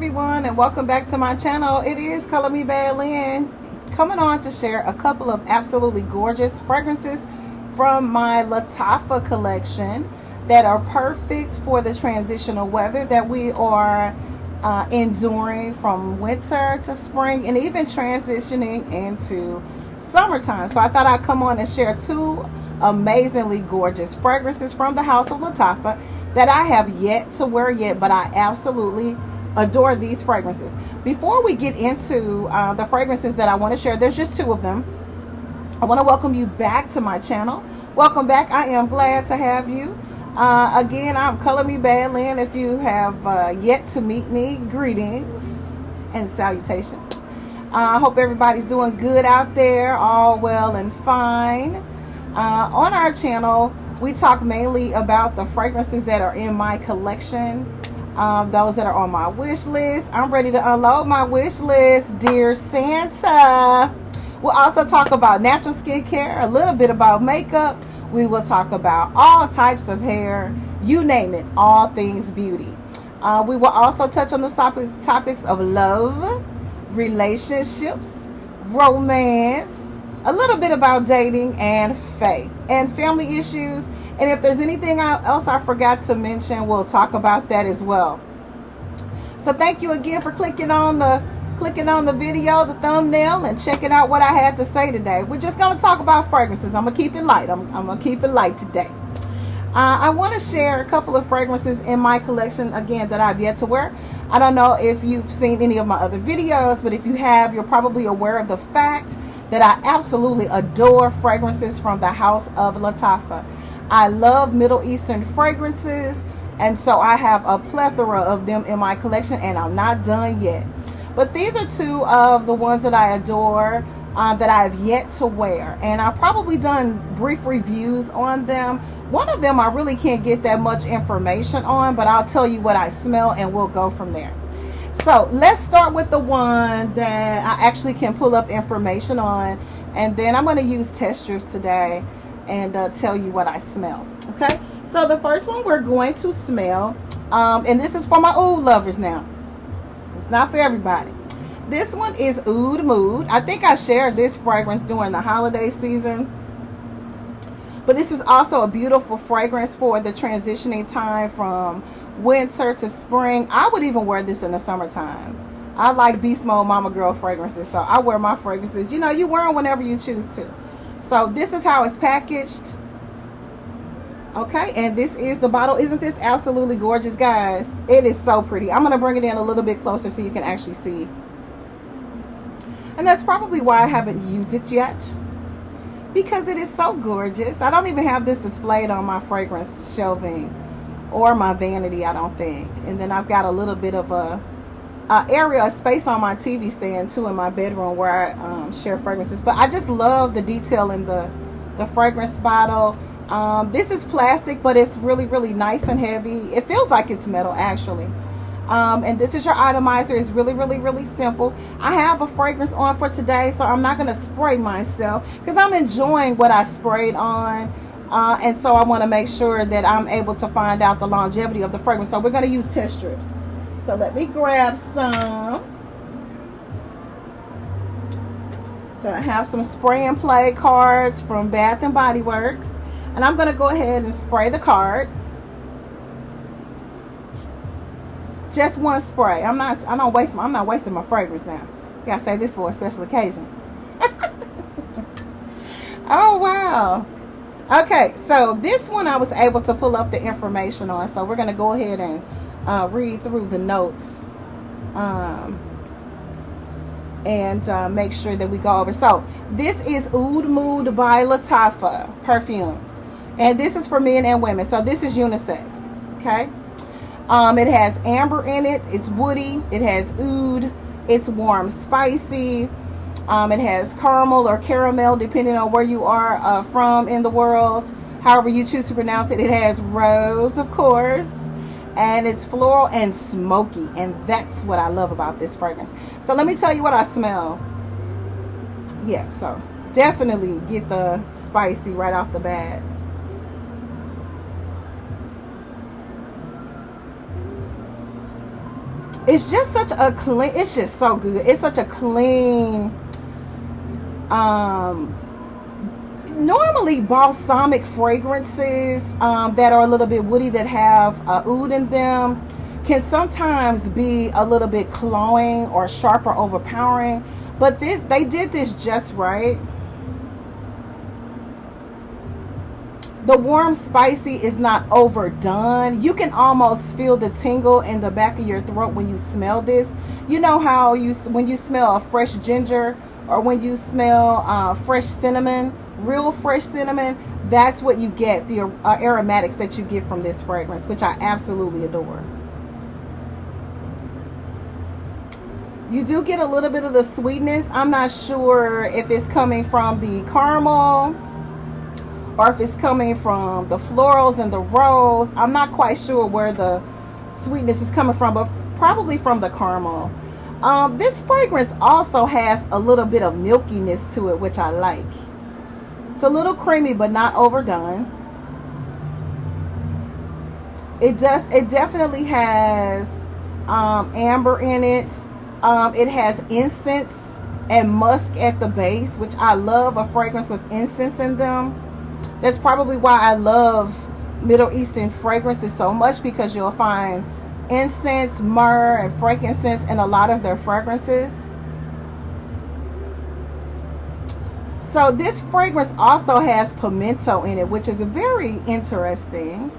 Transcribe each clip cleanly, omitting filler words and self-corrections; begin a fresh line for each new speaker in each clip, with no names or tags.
everyone, and welcome back to my channel. It is Color Me Bad Lynn, coming on to share a couple of absolutely gorgeous fragrances from my Lataffa collection that are perfect for the transitional weather that we are enduring from winter to spring and even transitioning into summertime. So I thought I'd come on and share two amazingly gorgeous fragrances from the house of Lataffa that I have yet to wear yet, but I absolutely adore these fragrances. Before we get into the fragrances that I want to share, there's just two of them. I want to welcome you back to my channel. Welcome back. I am glad to have you. Again, I'm Color Me Bad Lynn. If you have yet to meet me, greetings and salutations. I hope everybody's doing good out there, all well and fine. On our channel, we talk mainly about the fragrances that are in my collection, those that are on my wish list. I'm ready to unload my wish list, dear Santa. We'll also talk about natural skincare, a little bit about makeup. We will talk about all types of hair, you name it, all things beauty. We will also touch on the topics of love, relationships, romance, a little bit about dating and faith and family issues. And if there's anything else I forgot to mention, we'll talk about that as well. So thank you again for clicking on the video, the thumbnail, and checking out what I had to say today. We're just going to talk about fragrances. I'm going to keep it light. I'm going to keep it light today. I want to share a couple of fragrances in my collection, again, that I've yet to wear. I don't know if you've seen any of my other videos, but if you have, you're probably aware of the fact that I absolutely adore fragrances from the house of Lataffa. I love Middle Eastern fragrances, and so I have a plethora of them in my collection, and I'm not done yet. But these are two of the ones that I adore that I've yet to wear, and I've probably done brief reviews on them. One of them I really can't get that much information on, but I'll tell you what I smell and we'll go from there. So let's start with the one that I actually can pull up information on, and then I'm going to use test strips today and tell you what I smell. Okay, so the first one we're going to smell, and this is for my oud lovers now. It's not for everybody. This one is Oud Mood. I think I shared this fragrance during the holiday season, but this is also a beautiful fragrance for the transitioning time from winter to spring. I would even wear this in the summertime. I like beast mode mama girl fragrances, so I wear my fragrances. You know, you wear them whenever you choose to. So this is how it's packaged. Okay, and this is the bottle. Isn't this absolutely gorgeous, guys? It is so pretty. I'm going to bring it in a little bit closer so you can actually see. And that's probably why I haven't used it yet, because it is so gorgeous. I don't even have this displayed on my fragrance shelving or my vanity, I don't think. And then I've got a little bit of a space on my TV stand too in my bedroom where I share fragrances. But I just love the detail in the fragrance bottle. This is plastic, but it's really, really nice and heavy. It feels like it's metal, actually. And this is your atomizer. It's really, really, really simple. I have a fragrance on for today, so I'm not going to spray myself because I'm enjoying what I sprayed on. And so I want to make sure that I'm able to find out the longevity of the fragrance. So we're going to use test strips. So let me grab some. So I have some spray and play cards from Bath and Body Works. And I'm going to go ahead and spray the card. Just one spray. I'm not wasting my fragrance now. Gotta save this for a special occasion. Oh wow. Okay, so this one I was able to pull up the information on. So we're going to go ahead and read through the notes and make sure that we go over. So this is Oud Mood by Lataffa Perfumes, and this is for men and women. So this is unisex. Okay. It has amber in it. It's woody. It has oud. It's warm, spicy. It has caramel or caramel, depending on where you are from in the world. However you choose to pronounce it. It has rose, of course. And it's floral and smoky. And that's what I love about this fragrance. So let me tell you what I smell. Yeah, so definitely get the spicy right off the bat. It's just such a clean, it's just so good. It's such a clean, normally balsamic fragrances that are a little bit woody, that have oud in them, can sometimes be a little bit cloying or sharp or overpowering. But this, they did this just right. The warm spicy is not overdone. You can almost feel the tingle in the back of your throat when you smell this. You know how when you smell a fresh ginger, or when you smell fresh cinnamon, real fresh cinnamon, that's what you get, the aromatics that you get from this fragrance, which I absolutely adore. You do get a little bit of the sweetness. I'm not sure if it's coming from the caramel or if it's coming from the florals and the rose. I'm not quite sure where the sweetness is coming from, but probably from the caramel. This fragrance also has a little bit of milkiness to it, which I like. It's a little creamy, but not overdone. It definitely has amber in it. It has incense and musk at the base, which I love a fragrance with incense in them. That's probably why I love Middle Eastern fragrances so much, because you'll find incense, myrrh, and frankincense in a lot of their fragrances. So this fragrance also has pimento in it, which is very interesting.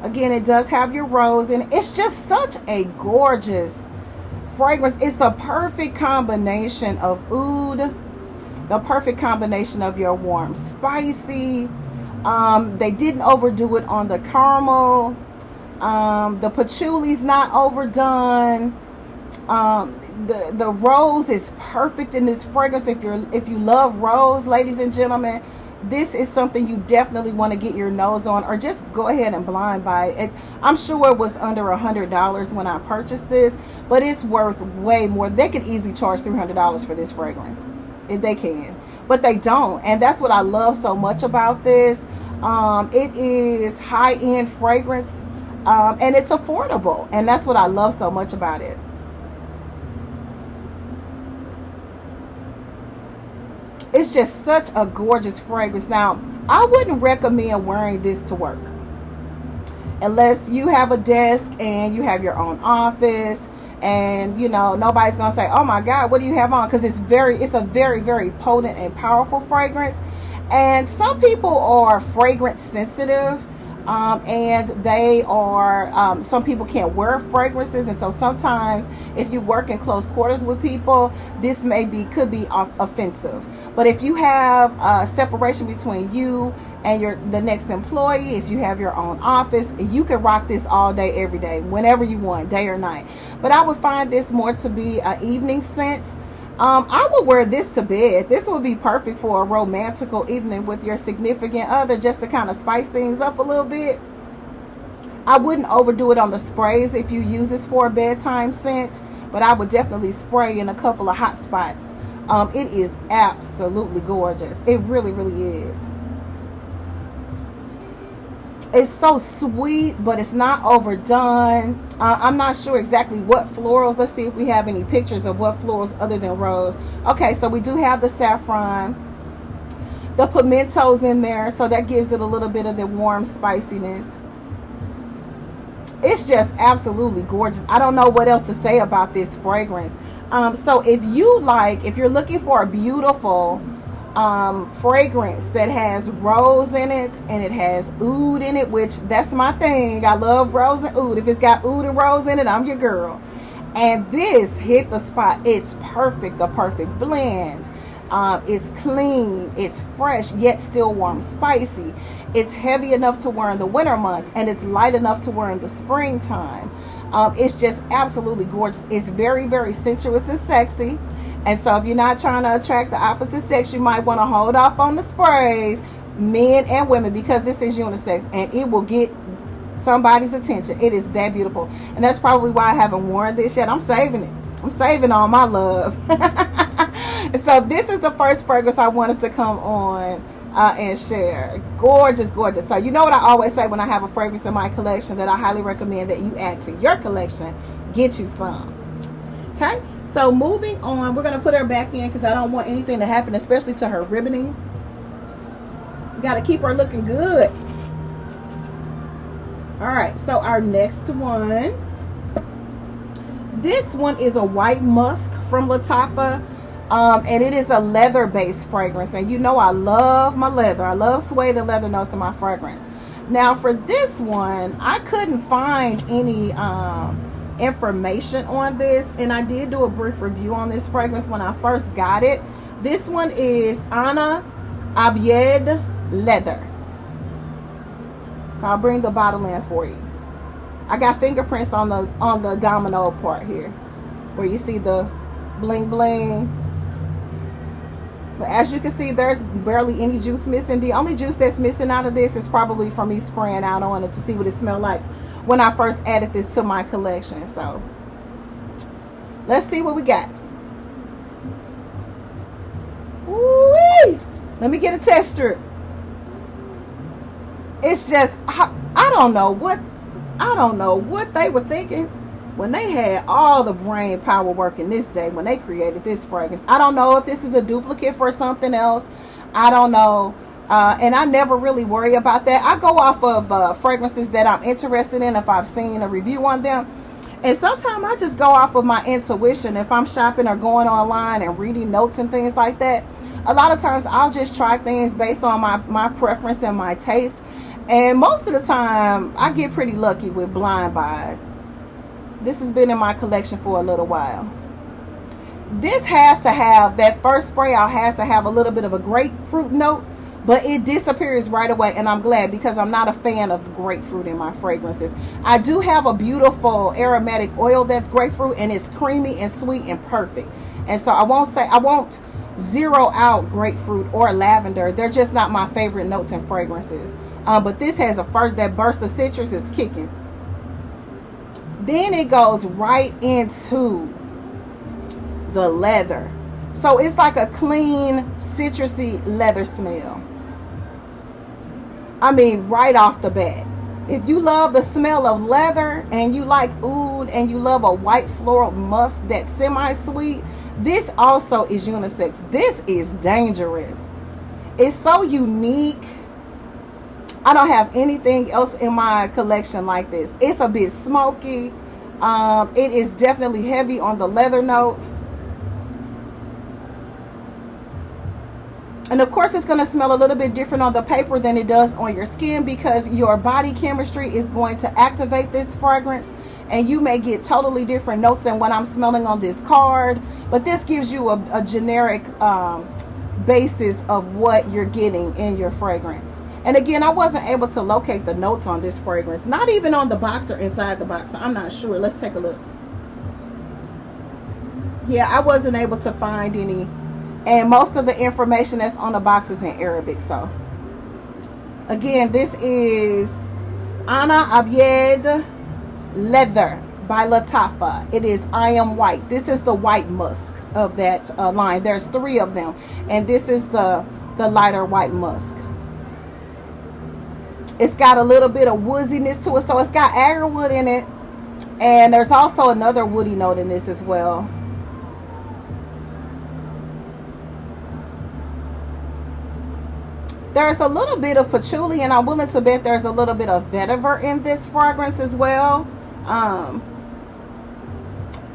Again, it does have your rose in it. It's just such a gorgeous fragrance. It's the perfect combination of oud, the perfect combination of your warm spicy. They didn't overdo it on the caramel. The patchouli's not overdone. The rose is perfect in this fragrance. If you love rose, ladies and gentlemen, this is something you definitely want to get your nose on, or just go ahead and blind buy it. I'm sure it was under $100 when I purchased this, but it's worth way more. They could easily charge $300 for this fragrance if they can, but they don't, and that's what I love so much about this. It is high-end fragrance, and it's affordable, and that's what I love so much about it. It's just such a gorgeous fragrance. Now, I wouldn't recommend wearing this to work unless you have a desk and you have your own office, and you know nobody's gonna say, oh my god, what do you have on? Because it's a very, very potent and powerful fragrance. And some people are fragrance sensitive, and they are some people can't wear fragrances, and so sometimes if you work in close quarters with people, this could be offensive. But if you have separation between you and the next employee, if you have your own office, you can rock this all day, every day, whenever you want, day or night. But I would find this more to be an evening scent. I would wear this to bed. This would be perfect for a romantical evening with your significant other, just to kind of spice things up a little bit. I wouldn't overdo it on the sprays if you use this for a bedtime scent, but I would definitely spray in a couple of hot spots. It is absolutely gorgeous. It really, really is. It's so sweet, but it's not overdone. I'm not sure exactly what florals. Let's see if we have any pictures of what florals other than rose. Okay, so we do have the saffron. The pimento's in there, so that gives it a little bit of the warm spiciness. It's just absolutely gorgeous. I don't know what else to say about this fragrance. So if you're looking for a beautiful fragrance that has rose in it and it has oud in it, which that's my thing. I love rose and oud. If it's got oud and rose in it, I'm your girl. And this hit the spot. It's perfect, the perfect blend. It's clean, it's fresh, yet still warm, spicy. It's heavy enough to wear in the winter months, and it's light enough to wear in the springtime. It's just absolutely gorgeous. It's very, very sensuous and sexy. And so if you're not trying to attract the opposite sex, you might want to hold off on the sprays, men and women, because this is unisex and it will get somebody's attention. It is that beautiful. And that's probably why I haven't worn this yet. I'm saving it. I'm saving all my love. So this is the first fragrance I wanted to come on and share. Gorgeous, gorgeous. So you know what I always say when I have a fragrance in my collection that I highly recommend that you add to your collection? get you some. Okay, so moving on, we're going to put her back in because I don't want anything to happen, especially to her ribboning. We got to keep her looking good. All right, so our next one. This one is a white musk from Lataffa. And it is a leather-based fragrance. And you know I love my leather. I love suede and leather notes in my fragrance. Now for this one, I couldn't find any information on this. And I did do a brief review on this fragrance when I first got it. This one is Objed Leather. So I'll bring the bottle in for you. I got fingerprints on the domino part here, where you see the bling bling. But as you can see, there's barely any juice missing. The only juice that's missing out of this is probably from me spraying out on it to see what it smelled like when I first added this to my collection. So let's see what we got. Ooh-wee. Let me get a test strip. It's just, I don't know what they were thinking when they had all the brain power working this day when they created this fragrance. I don't know if this is a duplicate for something else. I don't know. And I never really worry about that. I go off of fragrances that I'm interested in if I've seen a review on them. And sometimes I just go off of my intuition if I'm shopping or going online and reading notes and things like that. A lot of times I'll just try things based on my preference and my taste. And most of the time I get pretty lucky with blind buys. This has been in my collection for a little while. This has to have, that first spray out has to have a little bit of a grapefruit note, but it disappears right away, and I'm glad because I'm not a fan of grapefruit in my fragrances. I do have a beautiful aromatic oil that's grapefruit, and it's creamy and sweet and perfect. And so I won't zero out grapefruit or lavender. They're just not my favorite notes in fragrances. But this has that burst of citrus is kicking. Then it goes right into the leather. So it's like a clean, citrusy leather smell. I mean, right off the bat. If you love the smell of leather and you like oud and you love a white floral musk that's semi-sweet, this also is unisex. This is dangerous. It's so unique. I don't have anything else in my collection like this. It's a bit smoky. It is definitely heavy on the leather note. And of course, it's going to smell a little bit different on the paper than it does on your skin because your body chemistry is going to activate this fragrance. And you may get totally different notes than what I'm smelling on this card. But this gives you a generic basis of what you're getting in your fragrance. And again, I wasn't able to locate the notes on this fragrance. Not even on the box or inside the box. So I'm not sure. Let's take a look. Yeah, I wasn't able to find any. And most of the information that's on the box is in Arabic. So, again, this is Objed Leather by Lataffa. It is I Am White. This is the white musk of that line. There's 3 of them. And this is the lighter white musk. It's got a little bit of wooziness to it. So it's got agarwood in it. And there's also another woody note in this as well. There's a little bit of patchouli, and I'm willing to bet there's a little bit of vetiver in this fragrance as well. I'm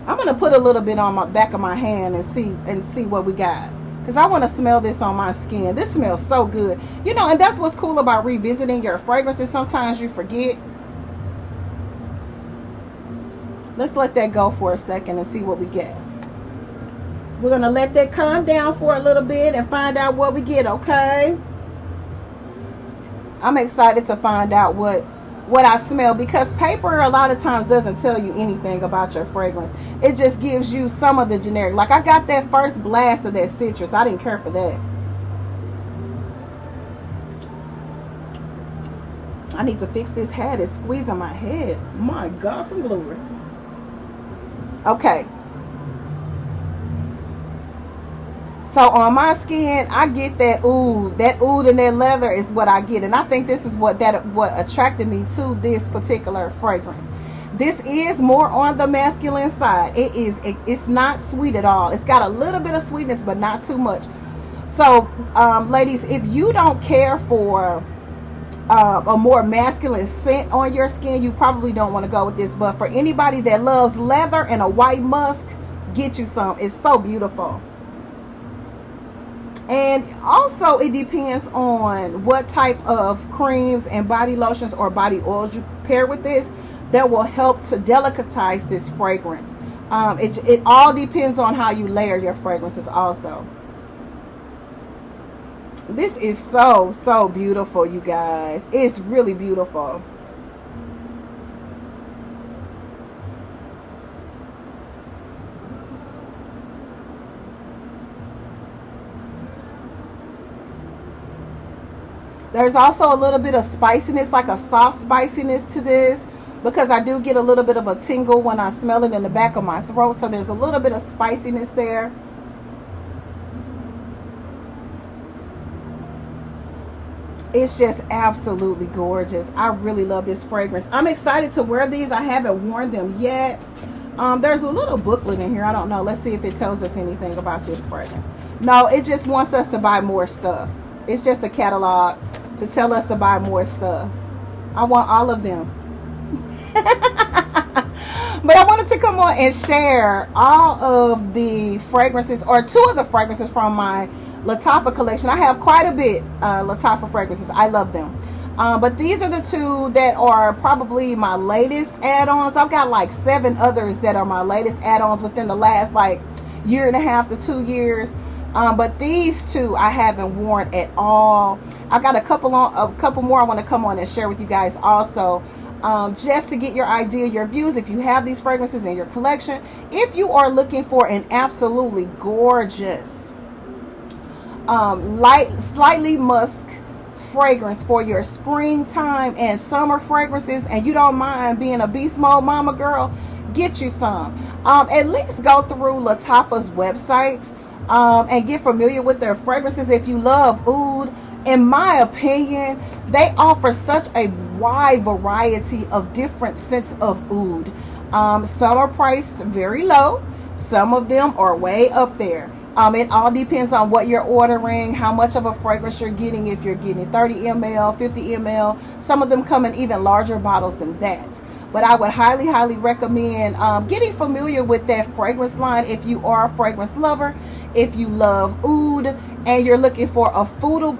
going to put a little bit on my back of my hand and see what we got. Because I want to smell this on my skin. This smells so good. You know, and that's what's cool about revisiting your fragrances. Sometimes you forget. Let's let that go for a second and see what we get. We're going to let that calm down for a little bit and find out what we get, okay? I'm excited to find out what I smell, because paper a lot of times doesn't tell you anything about your fragrance. It just gives you some of the generic. Like I got that first blast of that citrus. I didn't care for that. I need to fix this hat. It's squeezing my head. My God, from glory. Okay. So on my skin, I get that oud. That oud and that leather is what I get. And I think this is what attracted me to this particular fragrance. This is more on the masculine side. It's not sweet at all. It's got a little bit of sweetness, but not too much. So, ladies, if you don't care for a more masculine scent on your skin, you probably don't want to go with this. But for anybody that loves leather and a white musk, get you some. It's so beautiful. And also it depends on what type of creams and body lotions or body oils you pair with this that will help to delicatize this fragrance. It all depends on how you layer your fragrances also. This is so beautiful, you guys. It's really beautiful. There's also a little bit of spiciness, like a soft spiciness to this, because I do get a little bit of a tingle when I smell it in the back of my throat. So there's a little bit of spiciness there. It's just absolutely gorgeous. I really love this fragrance. I'm excited to wear these. I haven't worn them yet. There's a little booklet in here. I don't know. Let's see if it tells us anything about this fragrance. No, it just wants us to buy more stuff. It's just a catalog to tell us to buy more stuff. I want all of them. But I wanted to come on and share all of the fragrances, or two of the fragrances from my Lataffa collection. I have quite a bit Lataffa fragrances. I love them. But these are the two that are probably my latest add-ons. I've got like 7 others that are my latest add-ons within the last like 1.5 to 2 years. But these two I haven't worn at all. I got a couple more I want to come on and share with you guys also, just to get your idea, your views, if you have these fragrances in your collection. If you are looking for an absolutely gorgeous slightly musk fragrance for your springtime and summer fragrances, and you don't mind being a beast mode mama girl, get you some. At least go through Lataffa's website and get familiar with their fragrances. If you love oud, in my opinion, they offer such a wide variety of different scents of oud. Some are priced very low. Some of them are way up there. It all depends on what you're ordering, how much of a fragrance you're getting. If you're getting 30 ml, 50 ml, some of them come in even larger bottles than that. But I would highly recommend getting familiar with that fragrance line if you are a fragrance lover. If you love oud and you're looking for affordable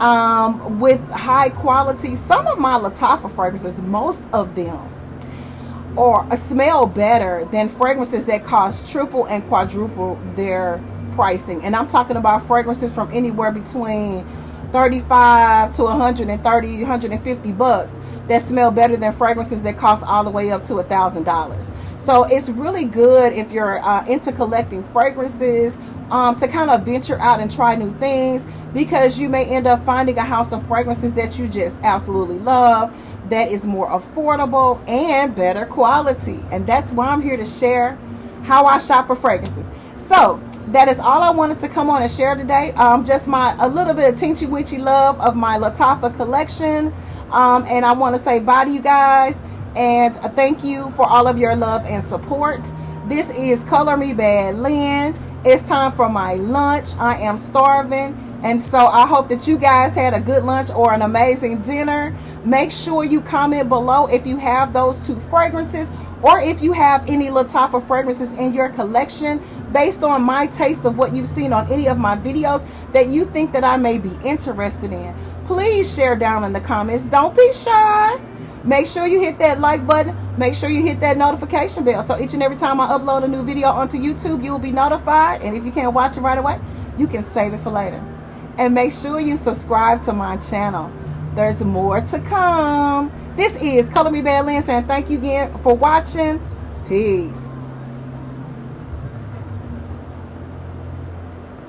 oud with high quality, some of my Lataffa fragrances, most of them, or smell better than fragrances that cost triple and quadruple their pricing. And I'm talking about fragrances from anywhere between 35 to 130, 150 bucks that smell better than fragrances that cost all the way up to $1,000. So it's really good if you're into collecting fragrances, to kind of venture out and try new things, because you may end up finding a house of fragrances that you just absolutely love, that is more affordable and better quality. And that's why I'm here to share how I shop for fragrances. So that is all I wanted to come on and share today. Just a little bit of teensy weensy love of my Lataffa collection. And I want to say bye to you guys, and thank you for all of your love and support. This is Color Me Bad Lynn. It's time for my lunch. I am starving. And so I hope that you guys had a good lunch or an amazing dinner. Make sure you comment below if you have those two fragrances, or if you have any Lataffa fragrances in your collection based on my taste of what you've seen on any of my videos that you think that I may be interested in. Please share down in the comments. Don't be shy. Make sure you hit that like button. Make sure you hit that notification bell, so each and every time I upload a new video onto YouTube, you will be notified. And if you can't watch it right away, you can save it for later. And make sure you subscribe to my channel. There's more to come. This is Color Me Bad Lynn saying thank you again for watching. Peace.